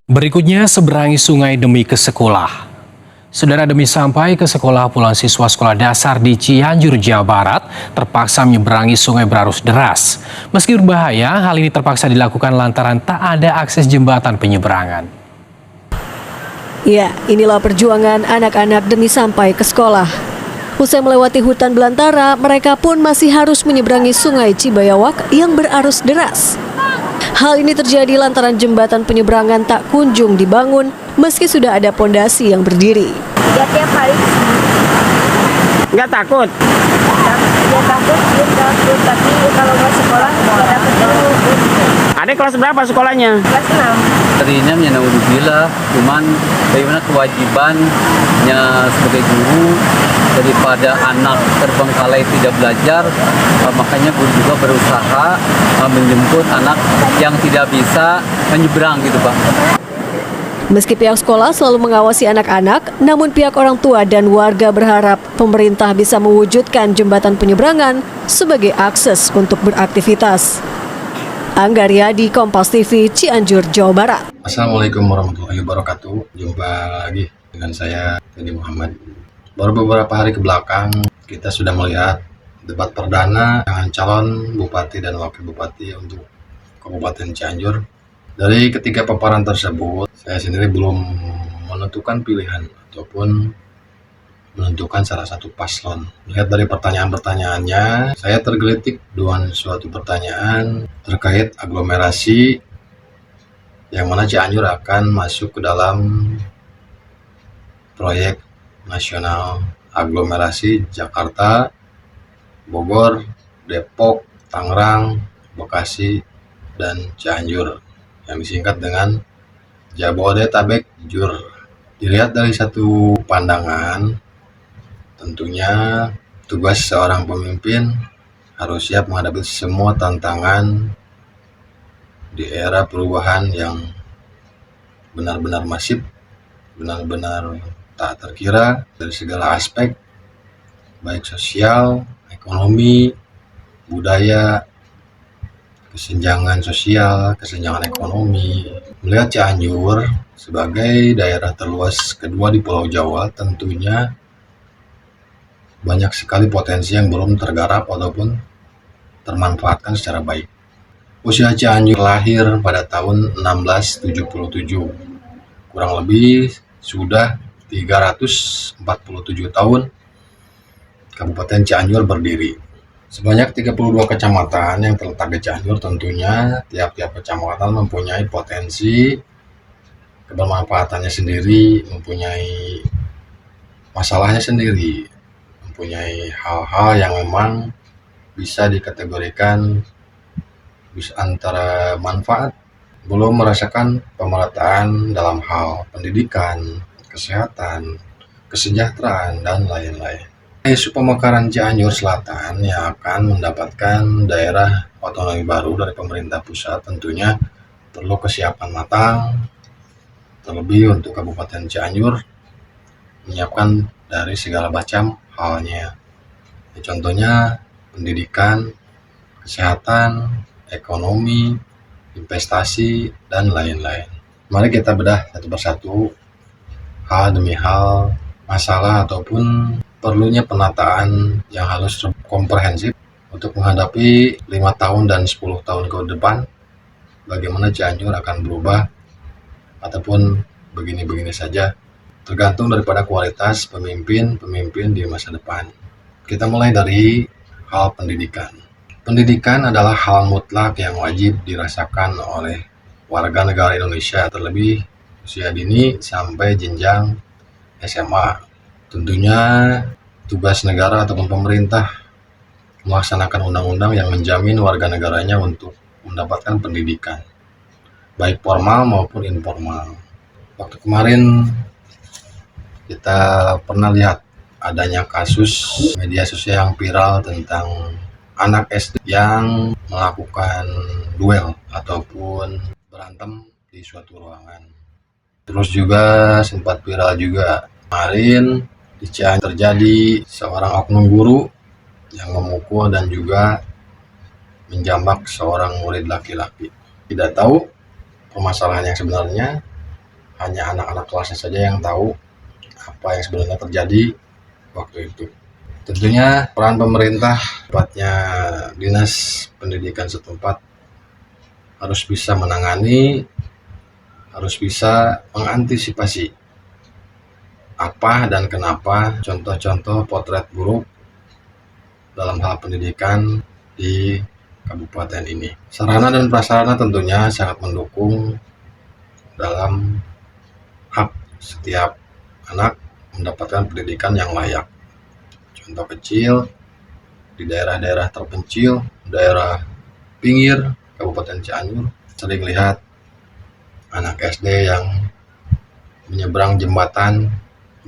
Berikutnya, seberangi sungai demi ke sekolah. Saudara, demi sampai ke sekolah, puluhan siswa sekolah dasar di Cianjur, Jawa Barat terpaksa menyeberangi sungai berarus deras. Meski berbahaya, hal ini terpaksa dilakukan lantaran tak ada akses jembatan penyeberangan. Ya, inilah perjuangan anak-anak demi sampai ke sekolah. Usai melewati hutan belantara, mereka pun masih harus menyeberangi sungai Cibayawak yang berarus deras. Hal ini terjadi lantaran jembatan penyeberangan tak kunjung dibangun meski sudah ada pondasi yang berdiri. Ya tiap hari. Nggak takut? Ya takut, tapi kalau mau sekolah ya dapat dulu. Adik kelas berapa sekolahnya? Kelas 6. Tadinya menyenangkan, cuman bagaimana kewajibannya sebagai guru daripada anak terbengkalai tidak belajar, makanya guru juga berusaha menjemput anak yang tidak bisa menyeberang gitu Pak. Meski pihak sekolah selalu mengawasi anak-anak, namun pihak orang tua dan warga berharap pemerintah bisa mewujudkan jembatan penyeberangan sebagai akses untuk beraktivitas. Angga Riyadi, Kompas TV, Cianjur, Jawa Barat. Assalamualaikum warahmatullahi wabarakatuh. Jumpa lagi dengan saya, Teddy Muhammad. Baru beberapa hari ke belakang, kita sudah melihat debat perdana dengan calon bupati dan wakil bupati untuk Kabupaten Cianjur. Dari ketiga paparan tersebut, saya sendiri belum menentukan pilihan ataupun menentukan salah satu paslon. Melihat dari pertanyaan-pertanyaannya, saya tergelitik dengan suatu pertanyaan terkait aglomerasi yang mana Cianjur akan masuk ke dalam proyek nasional aglomerasi Jakarta, Bogor, Depok, Tangerang, Bekasi, dan Cianjur yang disingkat dengan Jabodetabek Jur. Dilihat dari satu pandangan, tentunya tugas seorang pemimpin harus siap menghadapi semua tantangan di era perubahan yang benar-benar masif, benar-benar tak terkira dari segala aspek, baik sosial, ekonomi, budaya, kesenjangan sosial, kesenjangan ekonomi. Melihat Cianjur sebagai daerah terluas kedua di Pulau Jawa, tentunya banyak sekali potensi yang belum tergarap ataupun termanfaatkan secara baik. Usia Cianjur lahir pada tahun 1677. Kurang lebih sudah 347 tahun Kabupaten Cianjur berdiri. Sebanyak 32 kecamatan yang terletak di Cianjur, tentunya tiap-tiap kecamatan mempunyai potensi kebermanfaatannya sendiri, mempunyai masalahnya sendiri, mempunyai hal-hal yang memang bisa dikategorikan bisa antara manfaat, belum merasakan pemerataan dalam hal pendidikan, kesehatan, kesejahteraan, dan lain-lain. Isu pemekaran Cianjur Selatan yang akan mendapatkan daerah otonomi baru dari pemerintah pusat tentunya perlu kesiapan matang, terlebih untuk Kabupaten Cianjur menyiapkan dari segala macam halnya. Contohnya pendidikan, kesehatan, ekonomi, investasi, dan lain-lain. Mari kita bedah satu persatu hal demi hal masalah ataupun perlunya penataan yang harus komprehensif untuk menghadapi 5 tahun dan 10 tahun ke depan, bagaimana Cianjur akan berubah ataupun begini-begini saja, tergantung daripada kualitas pemimpin di masa depan. Kita mulai dari hal pendidikan. Pendidikan adalah hal mutlak yang wajib dirasakan oleh warga negara Indonesia, terlebih usia dini sampai jenjang SMA. Tentunya tugas negara ataupun pemerintah melaksanakan undang-undang yang menjamin warga negaranya untuk mendapatkan pendidikan, baik formal maupun informal. Waktu kemarin kita pernah lihat adanya kasus media sosial yang viral tentang anak SD yang melakukan duel ataupun berantem di suatu ruangan. Terus juga sempat viral juga kemarin di Cianjur terjadi seorang oknum guru yang memukul dan juga menjambak seorang murid laki-laki. Tidak tahu permasalahan yang sebenarnya, hanya anak-anak kelasnya saja yang tahu apa yang sebenarnya terjadi waktu itu. Tentunya peran pemerintah, tepatnya dinas pendidikan setempat, harus bisa menangani, harus bisa mengantisipasi apa dan kenapa contoh-contoh potret buruk dalam hal pendidikan di kabupaten ini. Sarana dan prasarana tentunya sangat mendukung dalam hak setiap anak mendapatkan pendidikan yang layak. Contoh kecil, di daerah-daerah terpencil, daerah pinggir Kabupaten Cianjur, sering lihat anak SD yang menyeberang jembatan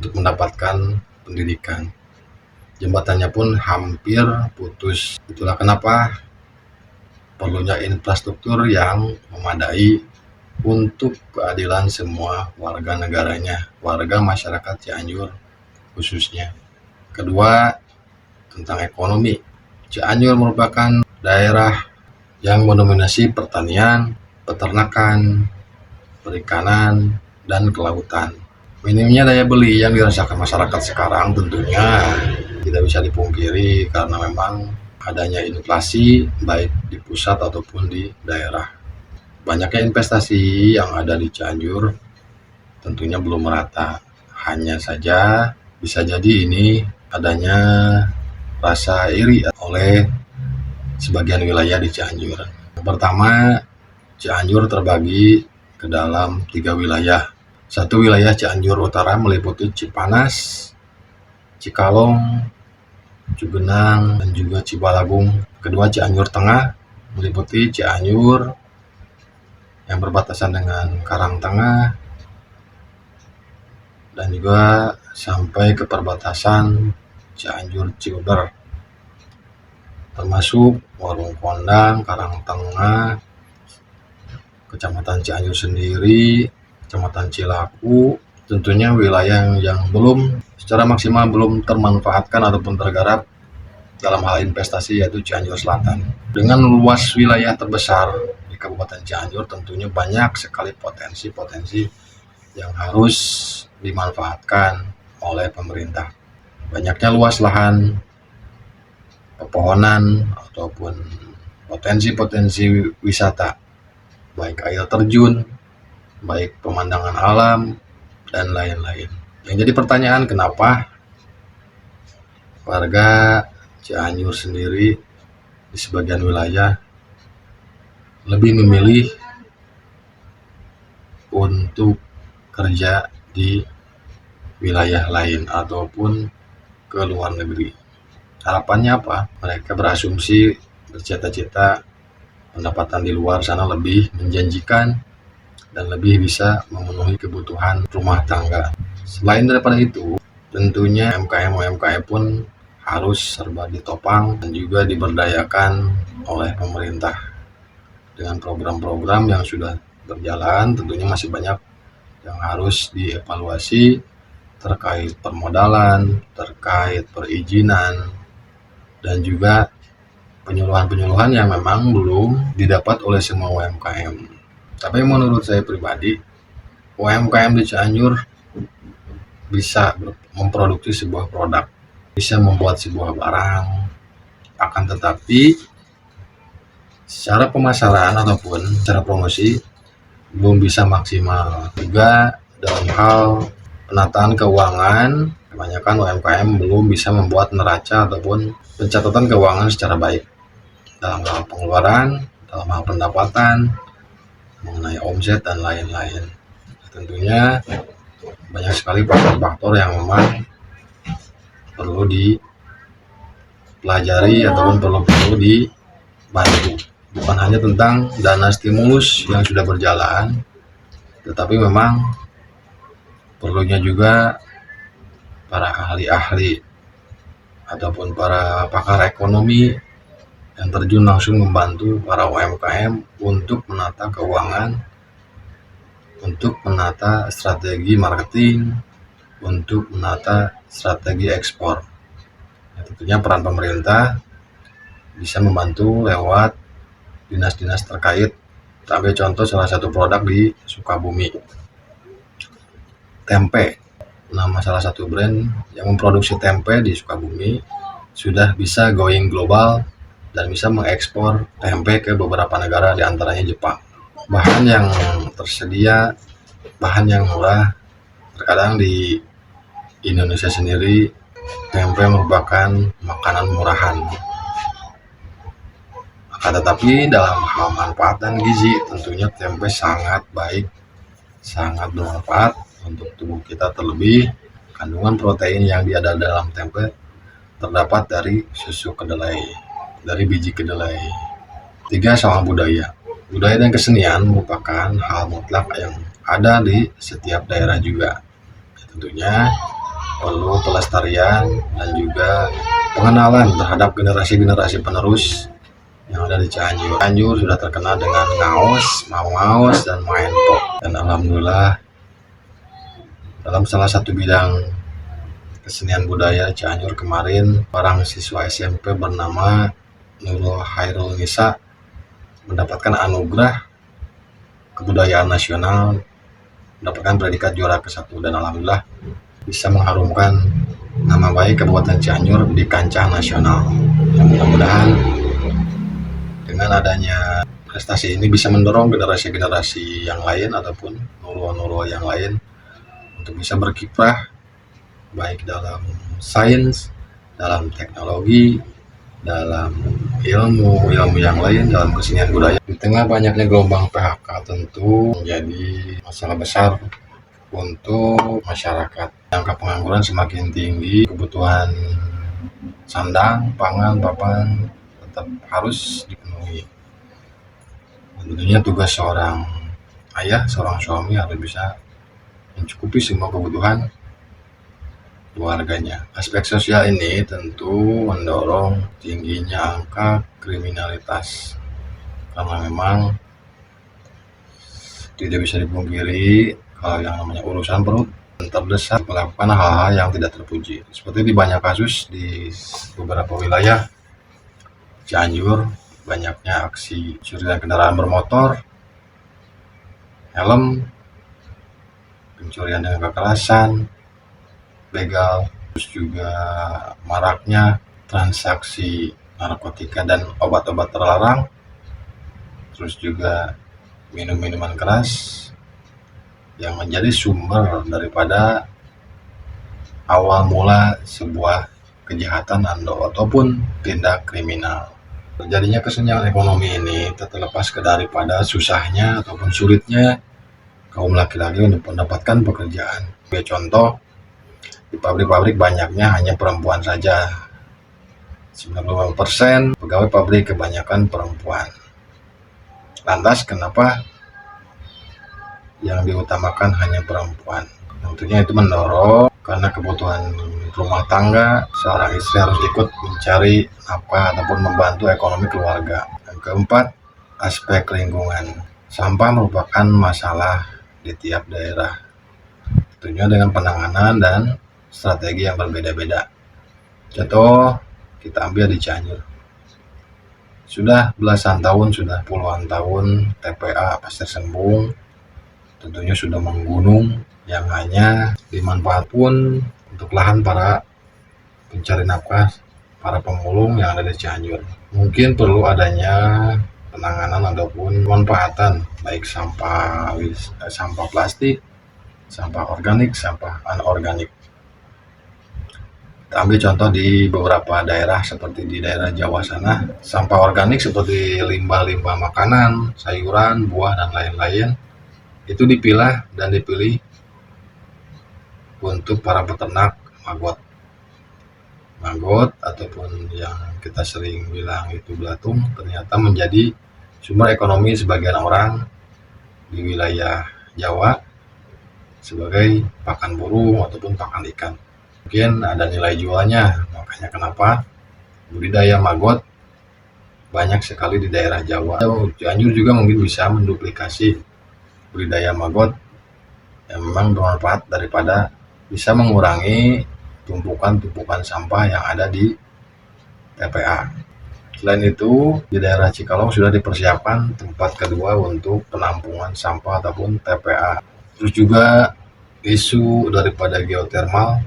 untuk mendapatkan pendidikan. Jembatannya pun hampir putus. Itulah kenapa perlunya infrastruktur yang memadai untuk keadilan semua warga negaranya, warga masyarakat Cianjur khususnya. Kedua, tentang ekonomi. Cianjur merupakan daerah yang mendominasi pertanian, peternakan, perikanan, dan kelautan. Minimnya daya beli yang dirasakan masyarakat sekarang tentunya tidak bisa dipungkiri karena memang adanya inflasi baik di pusat ataupun di daerah. Banyaknya investasi yang ada di Cianjur tentunya belum merata. Hanya saja bisa jadi ini adanya rasa iri oleh sebagian wilayah di Cianjur. Yang pertama, Cianjur terbagi ke dalam 3 wilayah. Satu wilayah Cianjur Utara meliputi Cipanas, Cikalong, Cugenang, dan juga Cibalagung. Kedua, Cianjur Tengah meliputi Cianjur yang berbatasan dengan Karangtengah dan juga sampai ke perbatasan Cianjur Ciuber, termasuk Warung Kondang, Karangtengah, Kecamatan Cianjur sendiri, Kecamatan Cilaku. Tentunya wilayah yang belum secara maksimal belum termanfaatkan ataupun tergarap dalam hal investasi, yaitu Cianjur Selatan. Dengan luas wilayah terbesar di Kabupaten Cianjur, tentunya banyak sekali potensi-potensi yang harus dimanfaatkan oleh pemerintah. Banyaknya luas lahan, pepohonan, ataupun potensi-potensi wisata, baik air terjun, baik pemandangan alam, dan lain-lain. Yang jadi pertanyaan, kenapa warga Cianjur sendiri di sebagian wilayah lebih memilih untuk kerja di wilayah lain ataupun ke luar negeri. Harapannya apa? Mereka berasumsi, bercita-cita pendapatan di luar sana lebih menjanjikan dan lebih bisa memenuhi kebutuhan rumah tangga. Selain daripada itu, tentunya UMKM pun harus serba ditopang dan juga diberdayakan oleh pemerintah. Dengan program-program yang sudah berjalan, tentunya masih banyak yang harus dievaluasi terkait permodalan, terkait perizinan, dan juga penyuluhan-penyuluhan yang memang belum didapat oleh semua UMKM. Tapi menurut saya pribadi, UMKM di Cianjur bisa memproduksi sebuah produk, bisa membuat sebuah barang, akan tetapi secara pemasaran ataupun secara promosi belum bisa maksimal. Juga dalam hal penataan keuangan, kebanyakan UMKM belum bisa membuat neraca ataupun pencatatan keuangan secara baik dalam hal pengeluaran, dalam hal pendapatan, mengenai omset, dan lain-lain. Tentunya banyak sekali faktor-faktor yang memang perlu dipelajari ataupun perlu dibantu. Bukan hanya tentang dana stimulus yang sudah berjalan, tetapi memang perlunya juga para ahli-ahli ataupun para pakar ekonomi yang terjun langsung membantu para UMKM untuk menata keuangan, untuk menata strategi marketing, untuk menata strategi ekspor. Tentunya peran pemerintah bisa membantu lewat dinas-dinas terkait. Kita ambil contoh salah satu produk di Sukabumi, tempe. Nama salah satu brand yang memproduksi tempe di Sukabumi sudah bisa going global dan bisa mengekspor tempe ke beberapa negara, diantaranya Jepang. Bahan yang tersedia, bahan yang murah. Terkadang di Indonesia sendiri tempe merupakan makanan murahan. Akan tetapi dalam hal manfaat dan gizi, tentunya tempe sangat baik, sangat bermanfaat untuk tubuh kita. Terlebih kandungan protein yang ada dalam tempe terdapat dari susu kedelai, dari biji kedelai. 3. Soal budaya. Budaya dan kesenian merupakan hal mutlak yang ada di setiap daerah juga. Tentunya perlu pelestarian dan juga pengenalan terhadap generasi-generasi penerus yang ada di Cianjur. Cianjur sudah terkenal dengan ngaos, mau-ngaos, dan main pop. Dan alhamdulillah dalam salah satu bidang kesenian budaya Cianjur kemarin, seorang siswa SMP bernama Nurul Hairul Nisa mendapatkan anugerah kebudayaan nasional, mendapatkan predikat juara ke-1, dan alhamdulillah bisa mengharumkan nama baik Kabupaten Cianjur di kancah nasional. Mudah-mudahan dengan adanya prestasi ini bisa mendorong generasi-generasi yang lain ataupun nurul-nurul yang lain untuk bisa berkiprah baik dalam sains, dalam teknologi, dalam ilmu yang lain, dalam kesenian budaya. Di tengah banyaknya gelombang PHK tentu menjadi masalah besar untuk masyarakat. Angka pengangguran semakin tinggi, kebutuhan sandang, pangan, papan tetap harus dipenuhi. Tentunya tugas seorang ayah, seorang suami harus bisa mencukupi semua kebutuhan keluarganya. Aspek sosial ini tentu mendorong tingginya angka kriminalitas, karena memang tidak bisa dipungkiri kalau yang namanya urusan perut terdesak melakukan hal-hal yang tidak terpuji. Seperti di banyak kasus di beberapa wilayah Cianjur, banyaknya aksi curian kendaraan bermotor, helm, pencurian dengan kekerasan, begal, terus juga maraknya transaksi narkotika dan obat-obat terlarang, terus juga minum-minuman keras yang menjadi sumber daripada awal mula sebuah kejahatan ataupun tindak kriminal. Terjadinya kesenjangan ekonomi ini terlepas daripada susahnya ataupun sulitnya kaum laki-laki untuk mendapatkan pekerjaan. Sebagai contoh, di pabrik-pabrik banyaknya hanya perempuan saja. 95% pegawai pabrik kebanyakan perempuan. Lantas kenapa yang diutamakan hanya perempuan? Tentunya itu mendorong karena kebutuhan rumah tangga, seorang istri harus ikut mencari nafkah ataupun membantu ekonomi keluarga. Yang keempat, aspek lingkungan. Sampah merupakan masalah di tiap daerah, tentunya dengan penanganan dan strategi yang berbeda-beda. Contoh, kita ambil di Cianjur. Sudah belasan tahun, sudah puluhan tahun TPA Pasir Sembung tentunya sudah menggunung, yang hanya dimanfaat pun untuk lahan para pencari nafkah, para pemulung yang ada di Cianjur. Mungkin perlu adanya penanganan ataupun pemanfaatan baik sampah plastik, sampah organik, sampah anorganik. Kita ambil contoh di beberapa daerah seperti di daerah Jawa sana, sampah organik seperti limbah-limbah makanan, sayuran, buah, dan lain-lain itu dipilah dan dipilih untuk para peternak maggot ataupun yang kita sering bilang itu belatung, ternyata menjadi sumber ekonomi sebagian orang di wilayah Jawa sebagai pakan burung ataupun pakan ikan. Mungkin ada nilai jualnya, makanya kenapa budidaya maggot banyak sekali di daerah Jawa. Cianjur juga mungkin bisa menduplikasi budidaya maggot yang memang bermanfaat daripada bisa mengurangi tumpukan sampah yang ada di TPA. Selain itu, di daerah Cikalong sudah dipersiapkan tempat kedua untuk penampungan sampah ataupun TPA. Terus juga isu daripada geotermal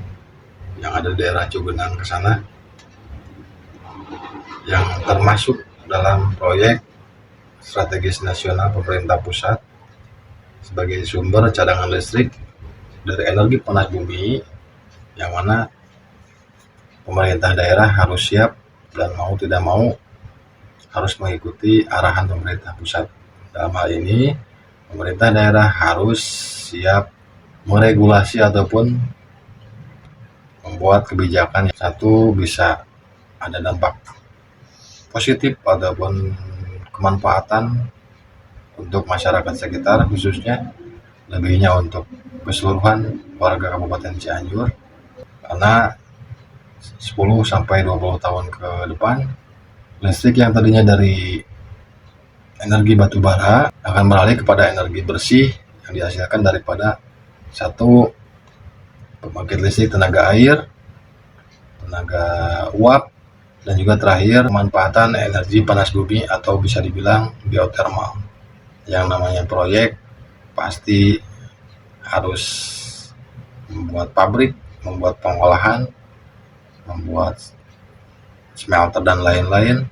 yang ada di daerah Cugenang ke sana, yang termasuk dalam proyek strategis nasional pemerintah pusat sebagai sumber cadangan listrik dari energi panas bumi, yang mana pemerintah daerah harus siap dan mau tidak mau harus mengikuti arahan pemerintah pusat. Dalam hal ini, pemerintah daerah harus siap meregulasi ataupun membuat kebijakan yang satu bisa ada dampak positif ataupun kemanfaatan untuk masyarakat sekitar, khususnya lebihnya untuk keseluruhan warga Kabupaten Cianjur, karena 10 sampai 20 tahun ke depan listrik yang tadinya dari energi batu bara akan beralih kepada energi bersih yang dihasilkan daripada satu pembangkit listrik tenaga air, tenaga uap, dan juga terakhir pemanfaatan energi panas bumi atau bisa dibilang geotermal. Yang namanya proyek pasti harus membuat pabrik, membuat pengolahan, membuat smelter dan lain-lain,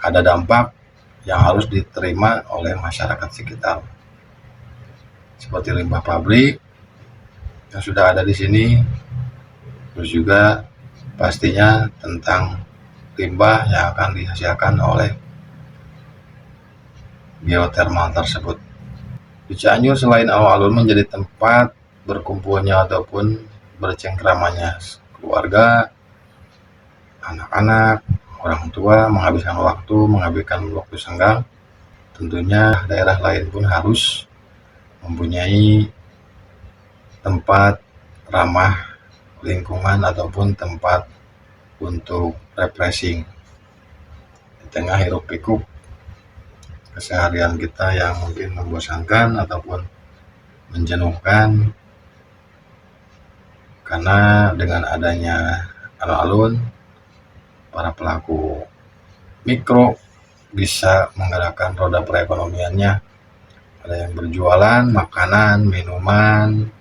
ada dampak yang harus diterima oleh masyarakat sekitar. Seperti limbah pabrik yang sudah ada di sini, terus juga pastinya tentang limbah yang akan dihasilkan oleh geotermal tersebut. Di Cianjur selain alun-alun menjadi tempat berkumpulnya ataupun bercengkramanya keluarga, anak-anak, orang tua menghabiskan waktu senggang, tentunya daerah lain pun harus mempunyai tempat ramah lingkungan ataupun tempat untuk refreshing di tengah hiruk pikuk keseharian kita yang mungkin membosankan ataupun menjenuhkan, karena dengan adanya alun-alun, para pelaku mikro bisa menggerakkan roda perekonomiannya. Ada yang berjualan makanan, minuman,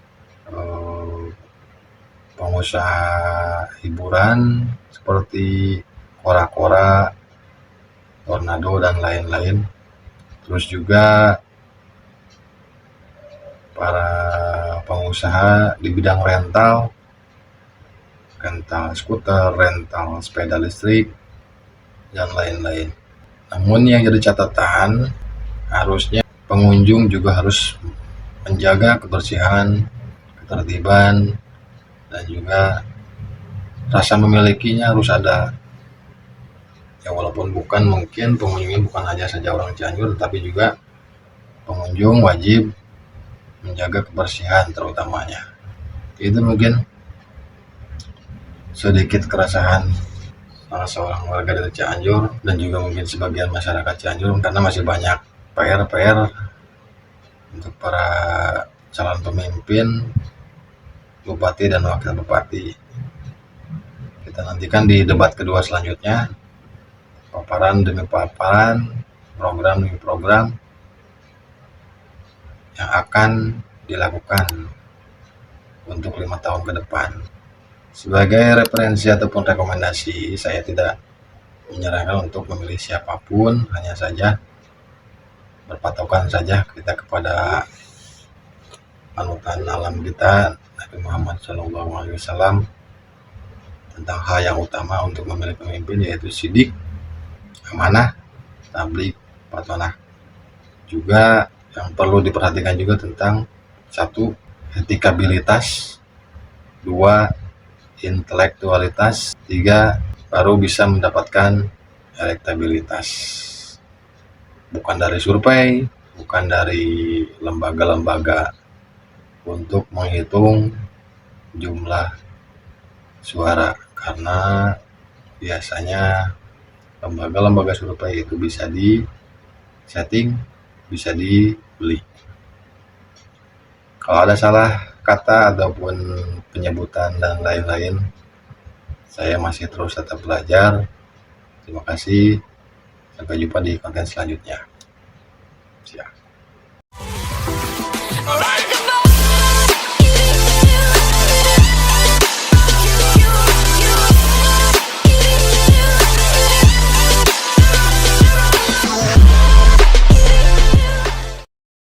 pengusaha hiburan seperti kora-kora, tornado, dan lain-lain. Terus juga para pengusaha di bidang rental skuter, rental sepeda listrik, dan lain-lain. Namun yang jadi catatan, harusnya pengunjung juga harus menjaga kebersihan, ketertiban, dan juga rasa memilikinya harus ada. Ya walaupun mungkin pengunjungnya bukan hanya saja orang Cianjur, tetapi juga pengunjung wajib menjaga kebersihan terutamanya. Itu mungkin sedikit keresahan salah seorang warga dari Cianjur dan juga mungkin sebagian masyarakat Cianjur, karena masih banyak PR untuk para calon pemimpin, bupati dan wakil bupati. Kita nantikan di debat kedua selanjutnya, paparan demi paparan, program demi program yang akan dilakukan untuk 5 tahun ke depan. Sebagai referensi ataupun rekomendasi, saya tidak menyarankan untuk memilih siapapun, hanya saja berpatokan saja kita kepada panutan alam kita, Nabi Muhammad SAW, tentang hal yang utama untuk memilih pemimpin, yaitu sidik, amanah, tabligh, patonah. Juga yang perlu diperhatikan juga tentang 1. Etikabilitas, 2. Intelektualitas, 3. Baru bisa mendapatkan elektabilitas. Bukan dari survei, bukan dari lembaga-lembaga untuk menghitung jumlah suara, karena biasanya lembaga-lembaga survei itu bisa di setting, bisa dibeli. Kalau ada salah kata ataupun penyebutan dan lain-lain, saya masih terus tetap belajar Terima kasih. Sampai jumpa di konten selanjutnya. Siap.